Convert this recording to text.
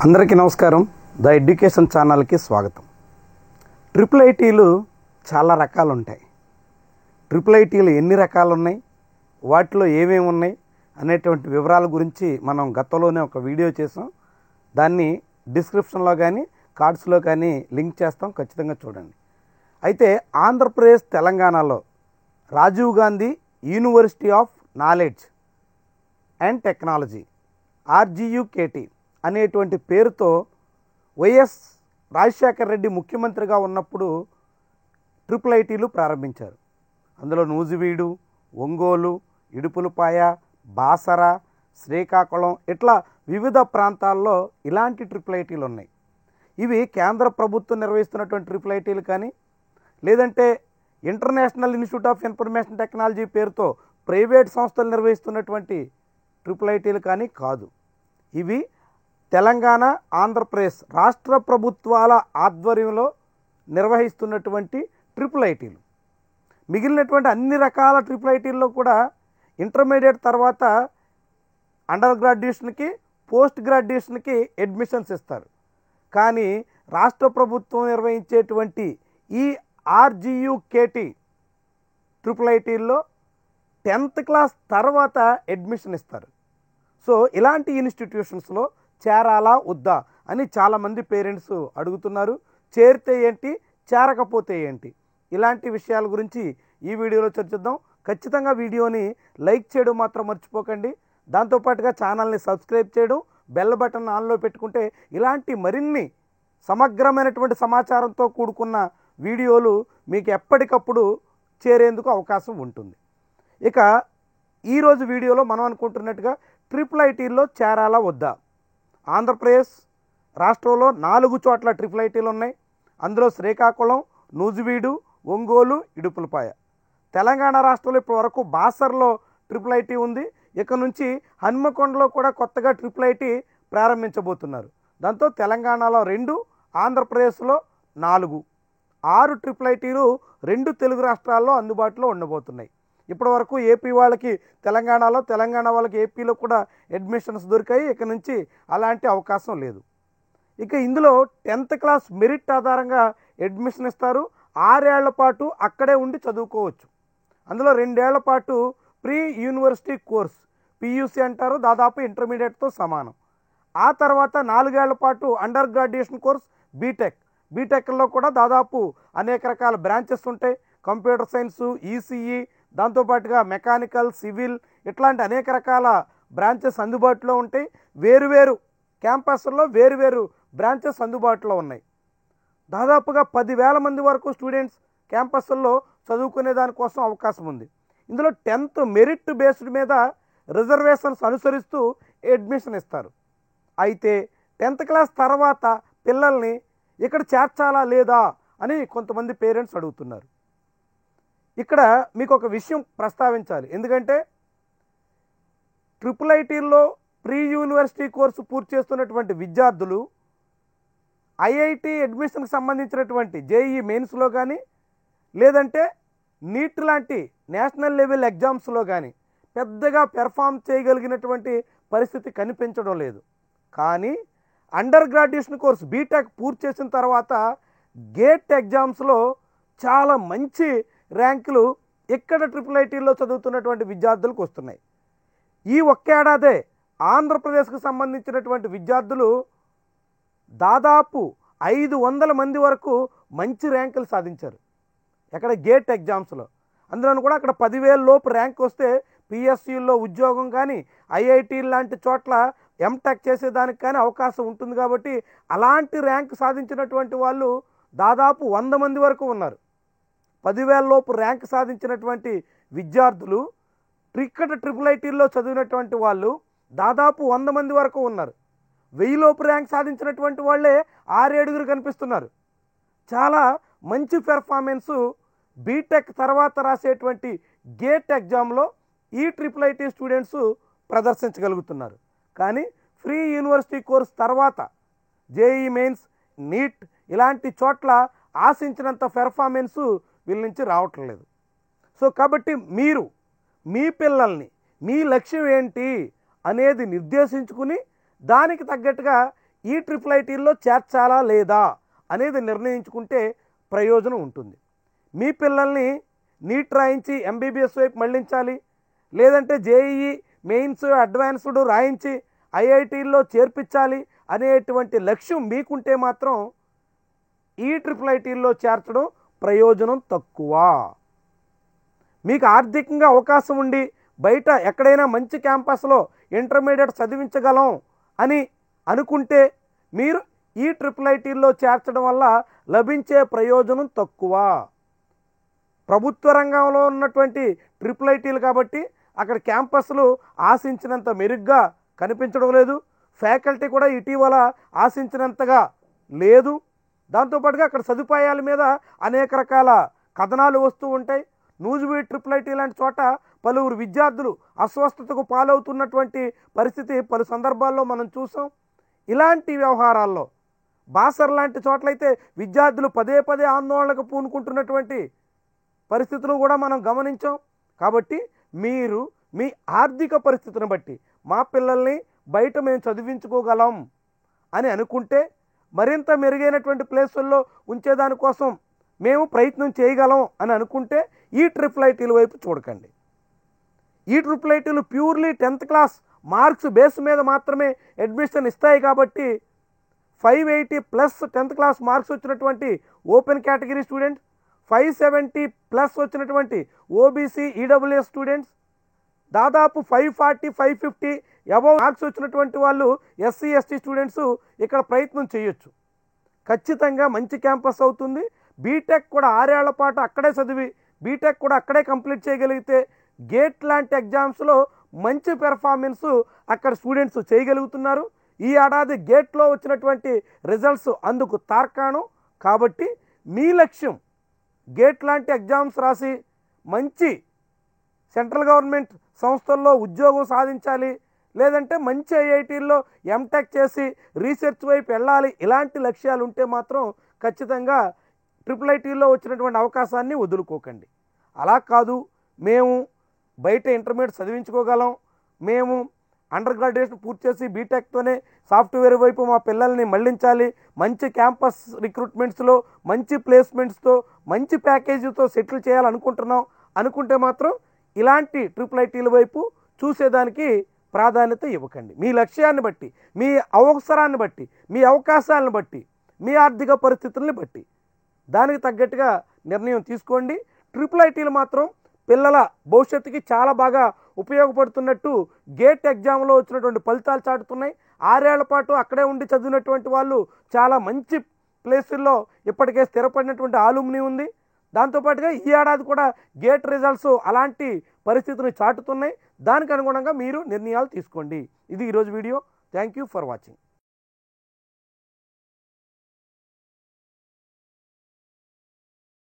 అందరికీ నమస్కారం. The education ఛానల్కి స్వాగతం. ట్రిపుల్ ఐటీలు చాలా రకాలు ఉంటాయి. ట్రిపుల్ ఐటీలు ఎన్ని రకాలు ఉన్నాయి, వాటిలో ఏమేమి ఉన్నాయి అనేటువంటి వివరాల గురించి మనం గతంలోనే ఒక వీడియో చేసాం. దాన్ని డిస్క్రిప్షన్లో కానీ కార్డ్స్లో కానీ లింక్ చేస్తాం, ఖచ్చితంగా చూడండి. అయితే ఆంధ్రప్రదేశ్ తెలంగాణలో Rajiv Gandhi university of knowledge and technology RGUKT అనేటువంటి పేరుతో వైఎస్ రాజశేఖర రెడ్డి ముఖ్యమంత్రిగా ఉన్నప్పుడు ట్రిపుల్ ఐటీలు ప్రారంభించారు. అందులో నూజివీడు, ఒంగోలు, ఇడుపులపాయ, బాసర, శ్రీకాకుళం ఇట్లా వివిధ ప్రాంతాల్లో ఇలాంటి ట్రిపుల్ ఐటీలు ఉన్నాయి. ఇవి కేంద్ర ప్రభుత్వం నిర్వహిస్తున్నటువంటి ట్రిపుల్ ఐటీలు కానీ, లేదంటే international institute of information technology పేరుతో ప్రైవేట్ సంస్థలు నిర్వహిస్తున్నటువంటి ట్రిపుల్ ఐటీలు కానీ కాదు. ఇవి తెలంగాణ, ఆంధ్రప్రదేశ్ రాష్ట్ర ప్రభుత్వాల ఆధ్వర్యంలో నిర్వహిస్తున్నటువంటి ట్రిపుల్ ఐటీలు. మిగిలినటువంటి అన్ని రకాల ట్రిపుల్ ఐటీల్లో కూడా ఇంటర్మీడియట్ తర్వాత అండర్ గ్రాడ్యుయేషన్కి, పోస్ట్ గ్రాడ్యుయేషన్కి అడ్మిషన్స్ ఇస్తారు. కానీ రాష్ట్ర ప్రభుత్వం నిర్వహించేటువంటి ఈ RGUKT ట్రిపుల్ ఐటీల్లో 10th క్లాస్ తర్వాత అడ్మిషన్ ఇస్తారు. సో ఇలాంటి ఇన్స్టిట్యూషన్స్లో చేరాలా వద్దా అని చాలామంది పేరెంట్స్ అడుగుతున్నారు. చేరితే ఏంటి, చేరకపోతే ఏంటి, ఇలాంటి విషయాల గురించి ఈ వీడియోలో చర్చిద్దాం. ఖచ్చితంగా వీడియోని లైక్ చేయడం మాత్రం మర్చిపోకండి. దాంతోపాటుగా ఛానల్ని సబ్స్క్రైబ్ చేయడం, బెల్ బటన్ ఆన్లో పెట్టుకుంటే ఇలాంటి మరిన్ని సమగ్రమైనటువంటి సమాచారంతో కూడుకున్న వీడియోలు మీకు ఎప్పటికప్పుడు చేరేందుకు అవకాశం ఉంటుంది. ఇక ఈరోజు వీడియోలో మనం అనుకుంటున్నట్టుగా ట్రిపుల్ ఐటీల్లో చేరాలా వద్దా. ఆంధ్రప్రదేశ్ రాష్ట్రంలో 4 చోట్ల ట్రిపుల్ ఐటీలు ఉన్నాయి. అందులో శ్రీకాకుళం, నూజివీడు, ఒంగోలు, ఇడుపులపాయ. తెలంగాణ రాష్ట్రంలో ఇప్పటి వరకు బాసర్లో ట్రిపుల్ ఐటీ ఉంది. ఇక నుంచి హన్మకొండలో కూడా కొత్తగా ట్రిపుల్ ఐటీ ప్రారంభించబోతున్నారు. దాంతో తెలంగాణలో 2, ఆంధ్రప్రదేశ్లో 4, 6 ట్రిపుల్ ఐటీలు 2 తెలుగు రాష్ట్రాల్లో అందుబాటులో ఉండబోతున్నాయి. ఇప్పటి వరకు ఏపీ వాళ్ళకి తెలంగాణలో, తెలంగాణ వాళ్ళకి ఏపీలో కూడా అడ్మిషన్స్ దొరికాయి. ఇక నుంచి అలాంటి అవకాశం లేదు. ఇక ఇందులో 10th క్లాస్ మెరిట్ ఆధారంగా అడ్మిషన్ ఇస్తారు. 6 ఏళ్ల పాటు అక్కడే ఉండి చదువుకోవచ్చు. అందులో 2 ఏళ్ల పాటు ప్రీ యూనివర్సిటీ కోర్స్, PUC అంటారు, దాదాపు ఇంటర్మీడియట్తో సమానం. ఆ తర్వాత 4 ఏళ్ల పాటు అండర్ గ్రాడ్యుయేషన్ కోర్స్ బీటెక్లో కూడా దాదాపు అనేక రకాల బ్రాంచెస్ ఉంటాయి. కంప్యూటర్ సైన్సు, ECE, దాంతోపాటుగా మెకానికల్, సివిల్ ఇట్లాంటి అనేక రకాల బ్రాంచెస్ అందుబాటులో ఉంటాయి. వేరువేరు క్యాంపస్ల్లో వేరువేరు బ్రాంచెస్ అందుబాటులో ఉన్నాయి. దాదాపుగా 10,000 మంది వరకు స్టూడెంట్స్ క్యాంపస్ల్లో చదువుకునే దానికోసం అవకాశం ఉంది. ఇందులో 10th మెరిట్ బేస్డ్ మీద రిజర్వేషన్స్ అనుసరిస్తూ అడ్మిషన్ ఇస్తారు. అయితే 10th క్లాస్ తర్వాత పిల్లల్ని ఇక్కడ చేర్చాలా లేదా అని కొంతమంది పేరెంట్స్ అడుగుతున్నారు. ఇక్కడ మీకు ఒక విషయం ప్రస్తావించాలి. ఎందుకంటే ట్రిపుల్ ఐటీల్లో ప్రీ యూనివర్సిటీ కోర్సు పూర్తి చేస్తున్నటువంటి విద్యార్థులు IIT అడ్మిషన్కి సంబంధించినటువంటి JEE మెయిన్స్లో కానీ, లేదంటే నీట్ లాంటి నేషనల్ లెవెల్ ఎగ్జామ్స్లో కానీ పెద్దగా పెర్ఫామ్ చేయగలిగినటువంటి పరిస్థితి కనిపించడం లేదు. కానీ అండర్ గ్రాడ్యుయేషన్ కోర్స్ బీటెక్ పూర్తి చేసిన తర్వాత గేట్ ఎగ్జామ్స్లో చాలా మంచి ర్యాంకులు ఇక్కడ ట్రిపుల్ ఐటీల్లో చదువుతున్నటువంటి విద్యార్థులకు వస్తున్నాయి. ఈ ఒక్కేడాదే ఆంధ్రప్రదేశ్కి సంబంధించినటువంటి విద్యార్థులు దాదాపు 500 మంది వరకు మంచి ర్యాంకులు సాధించారు ఎక్కడ గేట్ ఎగ్జామ్స్లో. అందులోనూ కూడా అక్కడ 10,000 లోపు ర్యాంక్ వస్తే PSUల్లో ఉద్యోగం కానీ, IIT లాంటి చోట్ల ఎంటెక్ చేసేదానికి కానీ అవకాశం ఉంటుంది. కాబట్టి అలాంటి ర్యాంక్ సాధించినటువంటి వాళ్ళు దాదాపు 100 మంది వరకు ఉన్నారు. 10,000 లోపు ర్యాంక్ సాధించినటువంటి విద్యార్థులు ఇక్కడ ట్రిపుల్ ఐటీల్లో చదివినటువంటి వాళ్ళు దాదాపు 100 మంది వరకు ఉన్నారు. 1000 లోపు ర్యాంక్ సాధించినటువంటి వాళ్ళే 6-7 కనిపిస్తున్నారు. చాలా మంచి పెర్ఫార్మెన్సు బీటెక్ తర్వాత రాసేటువంటి గేట్ ఎగ్జామ్లో ఈ ట్రిపుల్ ఐటీ స్టూడెంట్స్ ప్రదర్శించగలుగుతున్నారు. కానీ ఫ్రీ యూనివర్సిటీ కోర్స్ తర్వాత JEE మెయిన్స్, నీట్ ఇలాంటి చోట్ల ఆశించినంత పెర్ఫార్మెన్సు వీళ్ళ నుంచి రావటం లేదు. సో కాబట్టి మీరు మీ పిల్లల్ని మీ లక్ష్యం ఏంటి అనేది నిర్దేశించుకుని దానికి తగ్గట్టుగా ఈ ట్రిపుల్ ఐటీల్లో చేర్చాలా లేదా అనేది నిర్ణయించుకుంటే ప్రయోజనం ఉంటుంది. మీ పిల్లల్ని నీట్ రాయించి ఎంబీబీఎస్ వైపు మళ్ళించాలి, లేదంటే జేఈఈ మెయిన్స్ అడ్వాన్స్డ్ రాయించి ఐఐటీల్లో చేర్పించాలి అనేటువంటి లక్ష్యం మీకుంటే మాత్రం ఈ ట్రిపుల్ ఐటీల్లో చేర్చడం ప్రయోజనం తక్కువ. మీకు ఆర్థికంగా అవకాశం ఉండి బయట ఎక్కడైనా మంచి క్యాంపస్లో ఇంటర్మీడియట్ చదివించగలం అని అనుకుంటే మీరు ఈ ట్రిపుల్ ఐటీల్లో చేర్చడం వల్ల లభించే ప్రయోజనం తక్కువ. ప్రభుత్వ రంగంలో ఉన్నటువంటి ట్రిపుల్ ఐటీలు కాబట్టి అక్కడ క్యాంపస్లు ఆశించినంత మెరుగ్గా కనిపించడం లేదు, ఫ్యాకల్టీ కూడా ఇటీవల ఆశించినంతగా లేదు. దాంతోపాటుగా అక్కడ సదుపాయాల మీద అనేక రకాల కథనాలు వస్తూ ఉంటాయి. నూజివీడు ట్రిపుల్ ఐటీ లాంటి చోట పలువురు విద్యార్థులు అస్వస్థతకు పాలవుతున్నటువంటి పరిస్థితి పలు సందర్భాల్లో మనం చూసాం. ఇలాంటి వ్యవహారాల్లో బాసర్ లాంటి చోట్లయితే విద్యార్థులు పదే పదే ఆందోళనకు పూనుకుంటున్నటువంటి పరిస్థితులు కూడా మనం గమనించాం. కాబట్టి మీరు మీ ఆర్థిక పరిస్థితిని బట్టి మా పిల్లల్ని బయట మేము చదివించుకోగలం అని అనుకుంటే, మరింత మెరుగైనటువంటి ప్లేసుల్లో ఉంచేదానికోసం మేము ప్రయత్నం చేయగలం అని అనుకుంటే ఈ ట్రిపుల్ ఐటీల వైపు చూడకండి. ఈ ట్రిపుల్ ఐటీలు purely 10th class marks base మీద మాత్రమే అడ్మిషన్ ఇస్తాయి. కాబట్టి 580+ 10th క్లాస్ మార్క్స్ వచ్చినటువంటి ఓపెన్ కేటగిరీ స్టూడెంట్స్, 570+ వచ్చినటువంటి ఓబీసీ ఈడబ్ల్యూఎస్ స్టూడెంట్స్, దాదాపు 540 550 అబవ్ మార్క్స్ వచ్చినటువంటి వాళ్ళు ఎస్సీ ఎస్టీ స్టూడెంట్స్ ఇక్కడ ప్రయత్నం చేయొచ్చు. ఖచ్చితంగా మంచి క్యాంపస్ అవుతుంది. బీటెక్ కూడా 6 ఏళ్ల పాటు అక్కడే చదివి బీటెక్ కూడా అక్కడే కంప్లీట్ చేయగలిగితే గేట్ లాంటి ఎగ్జామ్స్లో మంచి పెర్ఫార్మెన్స్ అక్కడ స్టూడెంట్స్ చేయగలుగుతున్నారు. ఈ ఏడాది గేట్లో వచ్చినటువంటి రిజల్ట్స్ అందుకు తార్కాణం. కాబట్టి మీ లక్ష్యం గేట్ లాంటి ఎగ్జామ్స్ రాసి మంచి సెంట్రల్ గవర్నమెంట్ సంస్థల్లో ఉద్యోగం సాధించాలి, లేదంటే మంచి ఐఐటీల్లో ఎంటెక్ చేసి రీసెర్చ్ వైపు వెళ్ళాలి. ఇలాంటి లక్ష్యాలు ఉంటే మాత్రం ఖచ్చితంగా ట్రిపుల్ ఐటీల్లో వచ్చినటువంటి అవకాశాన్ని వదులుకోకండి. అలా కాదు, మేము బయట ఇంటర్మీడియట్ చదివించుకోగలం, మేము అండర్ గ్రాడ్యుయేషన్ పూర్తి చేసి బీటెక్తోనే సాఫ్ట్వేర్ వైపు మా పిల్లల్ని మళ్లించాలి, మంచి క్యాంపస్ రిక్రూట్మెంట్స్లో మంచి ప్లేస్మెంట్స్తో మంచి ప్యాకేజీతో సెటిల్ చేయాలనుకుంటున్నాం అనుకుంటే మాత్రం ఇలాంటి ట్రిపుల్ ఐటీల వైపు చూసేదానికి ప్రాధాన్యత ఇవ్వకండి. మీ లక్ష్యాన్ని బట్టి, మీ అవసరాన్ని బట్టి, మీ అవకాశాలను బట్టి, మీ ఆర్థిక పరిస్థితుల్ని బట్టి దానికి తగ్గట్టుగా నిర్ణయం తీసుకోండి. ట్రిపుల్ ఐటీలు మాత్రం పిల్లల భవిష్యత్తుకి చాలా బాగా ఉపయోగపడుతున్నట్టు గేట్ ఎగ్జామ్లో వచ్చినటువంటి ఫలితాలు చాటుతున్నాయి. 6 ఏళ్ల పాటు అక్కడే ఉండి చదివినటువంటి వాళ్ళు చాలా మంచి ప్లేసుల్లో ఇప్పటికే స్థిరపడినటువంటి ఆలుమ్ని ఉంది. దాంతోపాటుగా ఈ ఏడాది కూడా గేట్ రిజల్ట్స్ అలాంటి పరిస్థితులు చాటుతున్నాయి. దానికి అనుగుణంగా మీరు నిర్ణయాలు తీసుకోండి. ఇది ఈరోజు video. Thank you for watching.